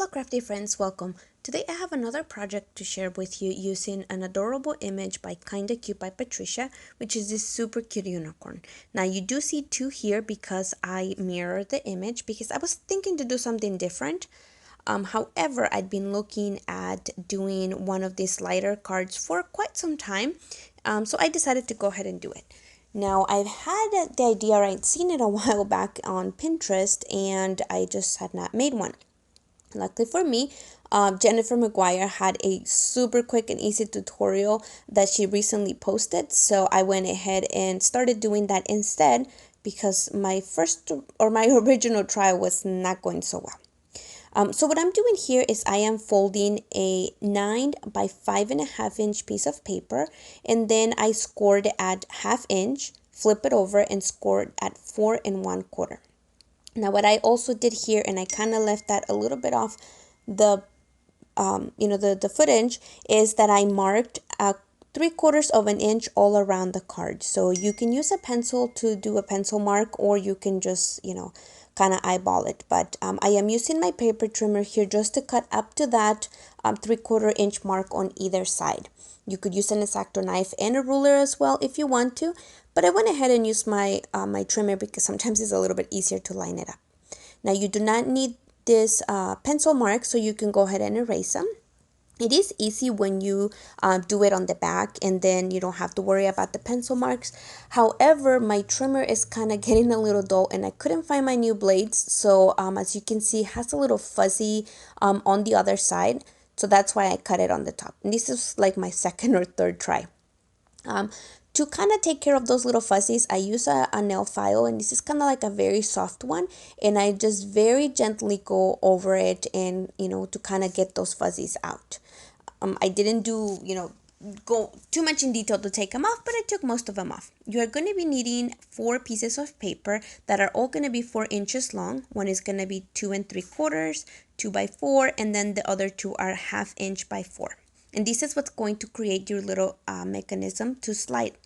Hello crafty friends, welcome. Today I have another project to share with you using an adorable image by Kinda Cute by Patricia, which is this super cute unicorn. Now you do see two here because I mirrored the image because I was thinking to do something different. However, I'd been looking at doing one of these slider cards for quite some time, so I decided to go ahead and do it. Now, I've had the idea, I'd seen it a while back on Pinterest, and I just had not made one. Luckily for me, Jennifer McGuire had a super quick and easy tutorial that she recently posted, so I went ahead and started doing that instead because my original try was not going so well. So what I'm doing here is I am folding a 9 by 5.5 inch piece of paper, and then I scored at 1/2 inch, flip it over and scored at 4 1/4. Now what I also did here, and I kind of left that a little bit off the the footage, is that I marked 3/4 of an inch all around the card. So you can use a pencil to do a pencil mark, or you can just kind of eyeball it. But I am using my paper trimmer here just to cut up to that 3/4 inch mark on either side. You could use an X-Acto knife and a ruler as well if you want to, but I went ahead and used my my trimmer because sometimes it's a little bit easier to line it up. Now you do not need this pencil mark, so you can go ahead and erase them. It is easy when you do it on the back, and then you don't have to worry about the pencil marks. However, my trimmer is kind of getting a little dull and I couldn't find my new blades. So as you can see, it has a little fuzzy on the other side. So that's why I cut it on the top. And this is like my second or third try. To kind of take care of those little fuzzies, I use a nail file, and this is kind of like a very soft one, and I just very gently go over it and to kind of get those fuzzies out. I didn't do go too much in detail to take them off, but I took most of them off. You are going to be needing 4 pieces of paper that are all going to be 4 inches long. One is going to be 2 3/4, 2 by 4, and then the other two are 1/2 inch by 4. And this is what's going to create your little mechanism to slide.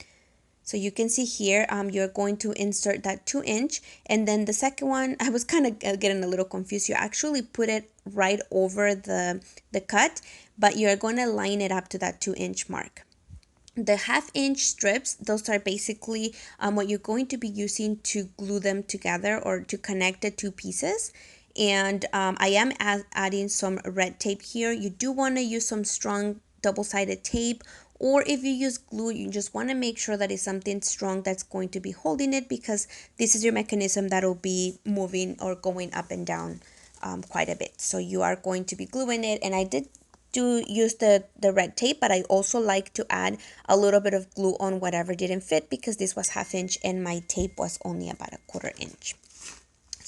So you can see here, you're going to insert that 2 inch, and then the second one, I was kind of getting a little confused. You actually put it right over the cut, but you're going to line it up to that 2 inch mark. The 1/2 inch strips, those are basically what you're going to be using to glue them together or to connect the two pieces. And I am adding some red tape here. You do want to use some strong double-sided tape, or if you use glue, you just want to make sure that it's something strong that's going to be holding it, because this is your mechanism that will be moving or going up and down quite a bit. So you are going to be gluing it, and I did use the red tape, but I also like to add a little bit of glue on whatever didn't fit, because this was 1/2 inch and my tape was only about 1/4 inch.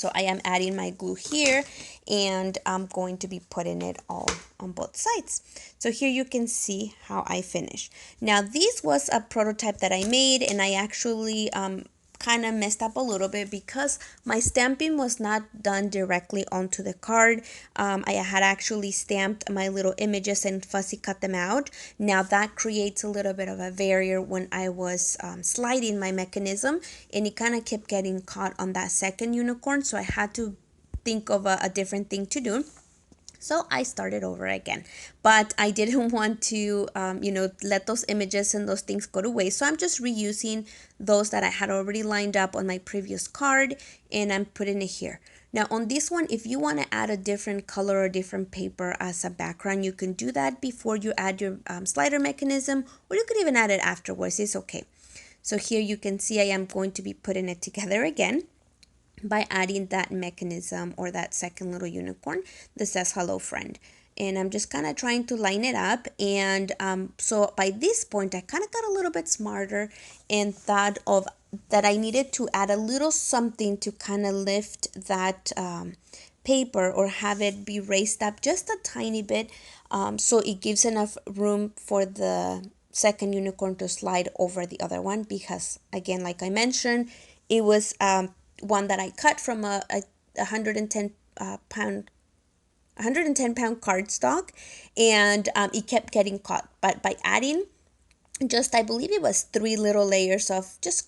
So I am adding my glue here, and I'm going to be putting it all on both sides. So here you can see how I finish. Now this was a prototype that I made, and I actually kind of messed up a little bit because my stamping was not done directly onto the card. I had actually stamped my little images and fussy cut them out. Now that creates a little bit of a barrier when I was sliding my mechanism, and it kind of kept getting caught on that second unicorn, so I had to think of a different thing to do. So I started over again, but I didn't want to, let those images and those things go to waste. So I'm just reusing those that I had already lined up on my previous card, and I'm putting it here. Now on this one, if you want to add a different color or different paper as a background, you can do that before you add your slider mechanism, or you could even add it afterwards. It's okay. So here you can see I am going to be putting it together again by adding that mechanism or that second little unicorn that says hello friend. And I'm just kind of trying to line it up, and so by this point I kind of got a little bit smarter and thought of that I needed to add a little something to kind of lift that paper or have it be raised up just a tiny bit, so it gives enough room for the second unicorn to slide over the other one, because again, like I mentioned, it was one that I cut from a 110 pound 110-pound cardstock, and it kept getting caught. But by adding just, I believe it was 3 little layers of just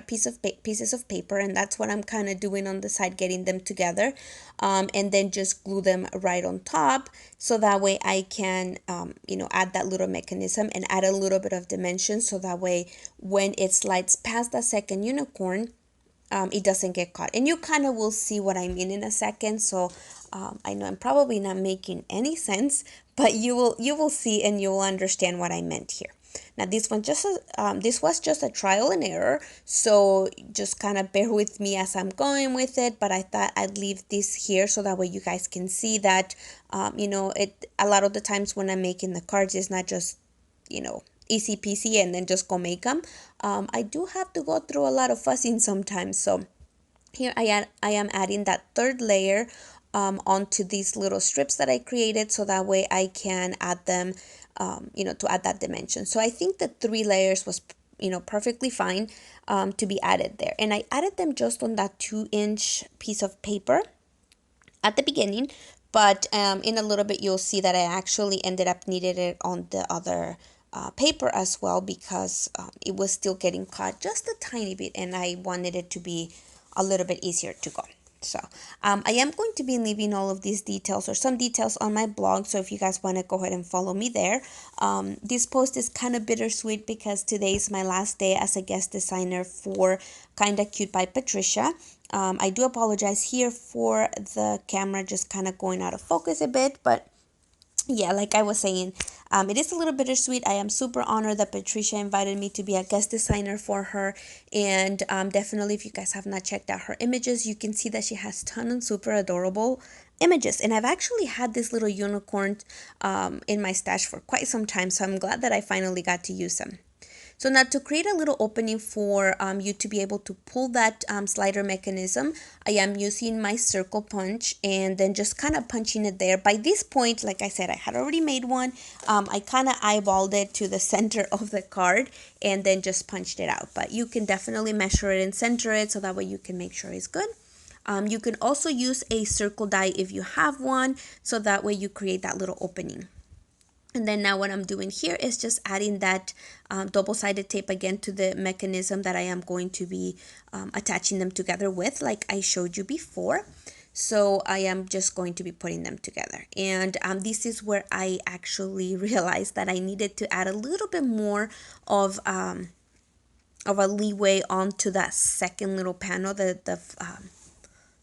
pieces of paper, and that's what I'm kind of doing on the side, getting them together, and then just glue them right on top, so that way I can add that little mechanism and add a little bit of dimension, so that way when it slides past the second unicorn, it doesn't get caught. And you kind of will see what I mean in a second. So I know I'm probably not making any sense, but you will see and you will understand what I meant here. Now this was just a trial and error, so just kind of bear with me as I'm going with it. But I thought I'd leave this here so that way you guys can see that it a lot of the times when I'm making the cards, it's not just easy peasy and then just go make them. I do have to go through a lot of fussing sometimes. So here I am adding that third layer onto these little strips that I created, so that way I can add them, to add that dimension. So I think the 3 layers was, perfectly fine to be added there. And I added them just on that 2-inch piece of paper at the beginning, but in a little bit you'll see that I actually ended up needing it on the other paper as well, because it was still getting caught just a tiny bit and I wanted it to be a little bit easier to go. So I am going to be leaving all of these details or some details on my blog, so if you guys want to go ahead and follow me there. This post is kind of bittersweet because today is my last day as a guest designer for Kinda Cute by Patricia. I do apologize here for the camera just kind of going out of focus a bit, but yeah, like I was saying, it is a little bittersweet. I am super honored that Patricia invited me to be a guest designer for her. And definitely, if you guys have not checked out her images, you can see that she has ton of super adorable images. And I've actually had this little unicorn in my stash for quite some time, so I'm glad that I finally got to use them. So now to create a little opening for you to be able to pull that slider mechanism, I am using my circle punch and then just kind of punching it there. By this point, like I said, I had already made one. I kind of eyeballed it to the center of the card and then just punched it out. But you can definitely measure it and center it so that way you can make sure it's good. You can also use a circle die if you have one, so that way you create that little opening. And then now what I'm doing here is just adding that double-sided tape again to the mechanism that I am going to be attaching them together with, like I showed you before. So I am just going to be putting them together. And this is where I actually realized that I needed to add a little bit more of a leeway onto that second little panel, the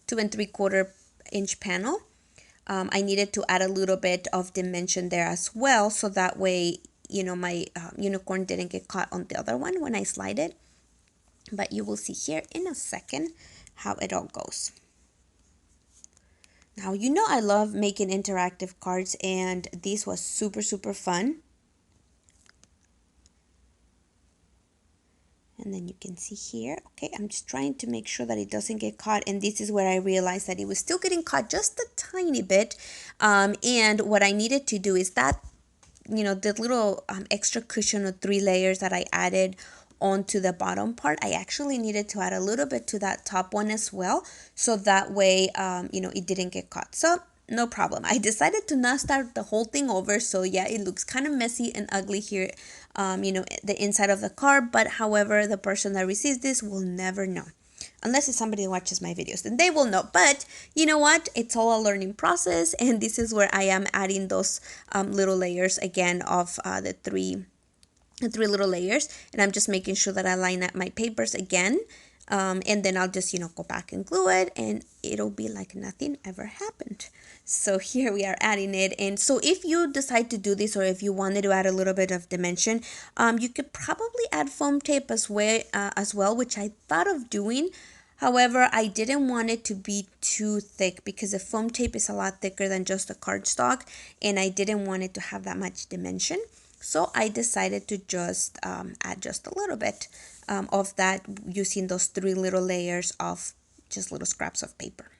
2 3/4 inch panel. I needed to add a little bit of dimension there as well, so that way, my unicorn didn't get caught on the other one when I slide it. But you will see here in a second how it all goes. Now, I love making interactive cards, and this was super, super fun. And then you can see here, okay, I'm just trying to make sure that it doesn't get caught. And this is where I realized that it was still getting caught just a tiny bit. And what I needed to do is that, the little extra cushion of 3 layers that I added onto the bottom part, I actually needed to add a little bit to that top one as well. So that way, it didn't get caught. So no problem. I decided to not start the whole thing over. So yeah, it looks kind of messy and ugly here, the inside of the card. But however, the person that receives this will never know. Unless it's somebody who watches my videos, then they will know. But you know what? It's all a learning process. And this is where I am adding those little layers again of the three little layers. And I'm just making sure that I line up my papers again. And then I'll just, go back and glue it, and it'll be like nothing ever happened. So here we are adding it. And so if you decide to do this, or if you wanted to add a little bit of dimension, you could probably add foam tape as well, which I thought of doing. However, I didn't want it to be too thick because the foam tape is a lot thicker than just a cardstock, and I didn't want it to have that much dimension. So I decided to just add just a little bit of that using those 3 little layers of just little scraps of paper.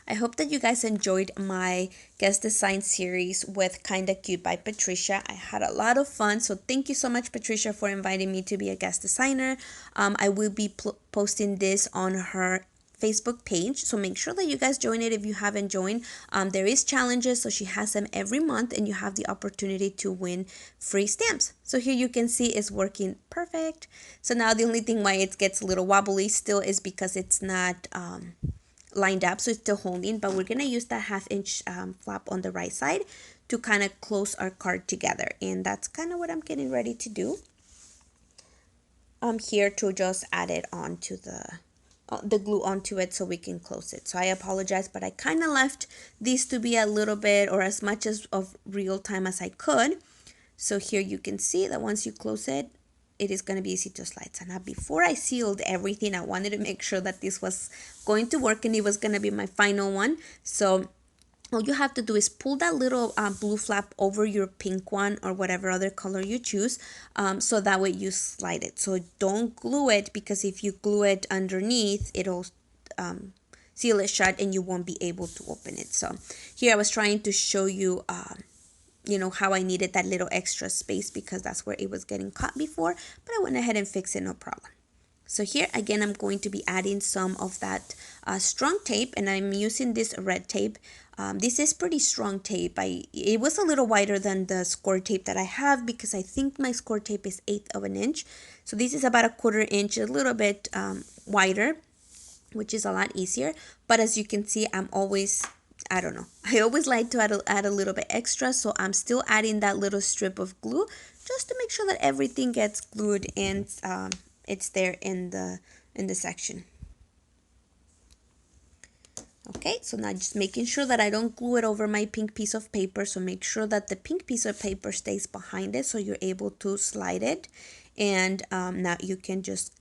I hope that you guys enjoyed my guest design series with Kinda Cute by Patricia. I had a lot of fun, so thank you so much, Patricia, for inviting me to be a guest designer. I will be posting this on her Facebook page, so make sure that you guys join it if you haven't joined. There is challenges, so she has them every month, and you have the opportunity to win free stamps. So here you can see it's working perfect. So now the only thing why it gets a little wobbly still is because it's not lined up, so it's still holding, but we're gonna use that 1/2 inch flap on the right side to kind of close our card together, and that's kind of what I'm getting ready to do. I'm here to just add it onto the glue onto it so we can close it. So I apologize, but I kind of left these to be a little bit or as much as of real time as I could. So here you can see that once you close it, it is going to be easy to slide. So now before I sealed everything, I wanted to make sure that this was going to work and it was going to be my final one. So all you have to do is pull that little blue flap over your pink one or whatever other color you choose, so that way you slide it. So don't glue it, because if you glue it underneath, it'll seal it shut and you won't be able to open it. So here I was trying to show you how I needed that little extra space because that's where it was getting caught before, but I went ahead and fixed it, no problem. So here again, I'm going to be adding some of that strong tape, and I'm using this red tape. This is pretty strong tape. It was a little wider than the score tape that I have because I think my score tape is 1/8 of an inch. So this is about 1/4 inch, a little bit wider, which is a lot easier. But as you can see, I don't know. I always like to add a little bit extra, so I'm still adding that little strip of glue just to make sure that everything gets glued and it's there in the section. Okay, so now just making sure that I don't glue it over my pink piece of paper, so make sure that the pink piece of paper stays behind it so you're able to slide it. And now you can just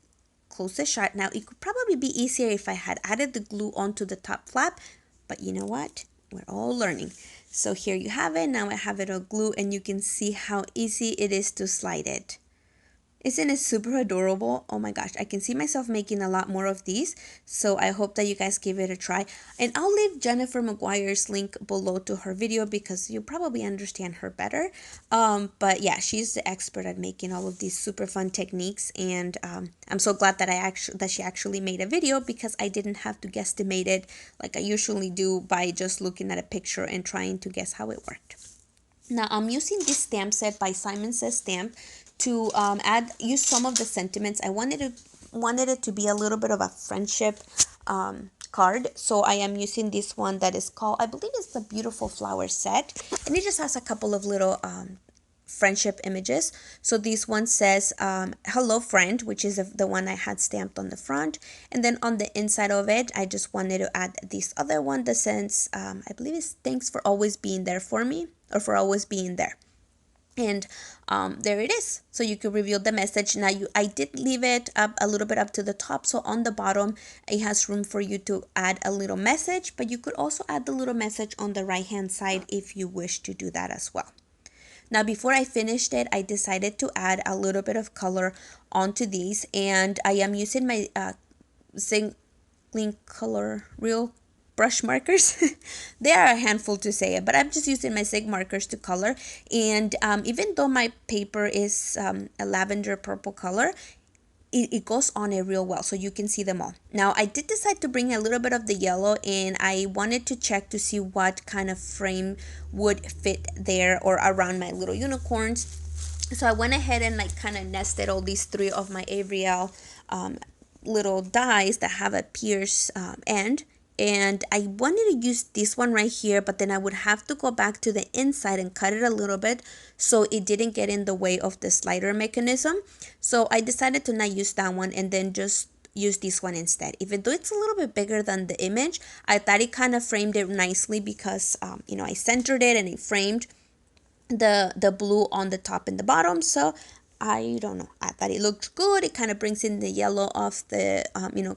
close it shut. Now it could probably be easier if I had added the glue onto the top flap, but you know what? We're all learning. So here you have it. Now I have it all glued and you can see how easy it is to slide it. Isn't it super adorable? Oh my gosh, I can see myself making a lot more of these, so I hope that you guys give it a try. And I'll leave Jennifer McGuire's link below to her video because you'll probably understand her better. But yeah, she's the expert at making all of these super fun techniques, and I'm so glad that she actually made a video because I didn't have to guesstimate it like I usually do by just looking at a picture and trying to guess how it worked. Now I'm using this stamp set by Simon Says Stamp to use some of the sentiments. I wanted it to be a little bit of a friendship card, so I am using this one that is called, I believe it's the Beautiful Flower Set, and it just has a couple of little friendship images. So this one says hello friend, which is the one I had stamped on the front, and then on the inside of it I just wanted to add this other one that says I believe it's thanks for always being there for me, or for always being there. And there it is. So you can reveal the message. Now I did leave it up a little bit up to the top, so on the bottom it has room for you to add a little message, but you could also add the little message on the right hand side if you wish to do that as well. Now before I finished it, I decided to add a little bit of color onto these, and I am using my Zingling Color Real brush markers. They are a handful to say it, but I'm just using my Zig markers to color. And even though my paper is a lavender purple color, it goes on it real well, so you can see them all. Now I did decide to bring a little bit of the yellow, and I wanted to check to see what kind of frame would fit there or around my little unicorns. So I went ahead and like kind of nested all these 3 of my Avriel little dies that have a pierce end. And I wanted to use this one right here, but then I would have to go back to the inside and cut it a little bit so it didn't get in the way of the slider mechanism. So I decided to not use that one and then just use this one instead. Even though it's a little bit bigger than the image, I thought it kind of framed it nicely because I centered it and it framed the blue on the top and the bottom. So I don't know, I thought it looked good. It kind of brings in the yellow of the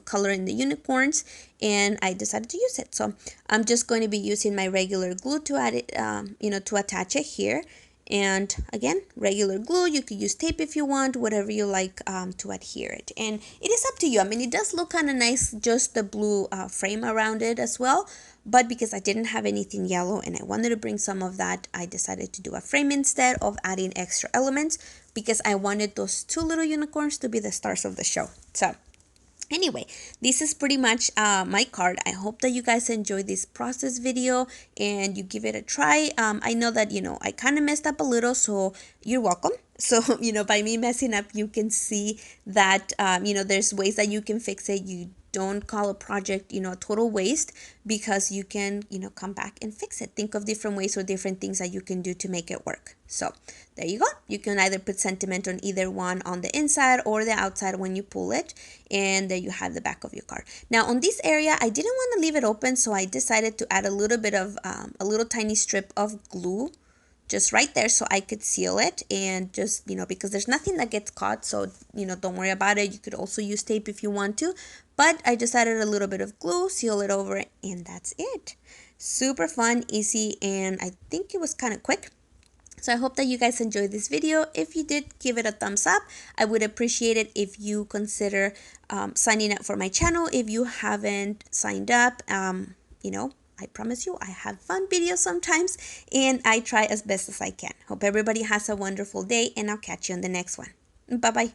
color in the unicorns, and I decided to use it. So I'm just going to be using my regular glue to add it to attach it here. And again, regular glue. You could use tape if you want, whatever you like to adhere it, and it is up to you. I mean, it does look kind of nice, just the blue frame around it as well. But because I didn't have anything yellow and I wanted to bring some of that, I decided to do a frame instead of adding extra elements, because I wanted those 2 little unicorns to be the stars of the show. So Anyway, this is pretty much my card. I hope that you guys enjoy this process video and you give it a try. I know that, I kind of messed up a little, so you're welcome. So, by me messing up, you can see that, there's ways that you can fix it. You don't call a project, a total waste, because you can, come back and fix it. Think of different ways or different things that you can do to make it work. So there you go. You can either put sentiment on either one, on the inside or the outside when you pull it, and there you have the back of your card. Now on this area, I didn't want to leave it open, so I decided to add a little bit of a little tiny strip of glue just right there so I could seal it, and just, because there's nothing that gets caught, so, don't worry about it. You could also use tape if you want to, but I just added a little bit of glue, seal it over, and that's it. Super fun, easy, and I think it was kind of quick. So I hope that you guys enjoyed this video. If you did, give it a thumbs up. I would appreciate it if you consider signing up for my channel if you haven't signed up. I promise you, I have fun videos sometimes, and I try as best as I can. Hope everybody has a wonderful day, and I'll catch you on the next one. Bye-bye.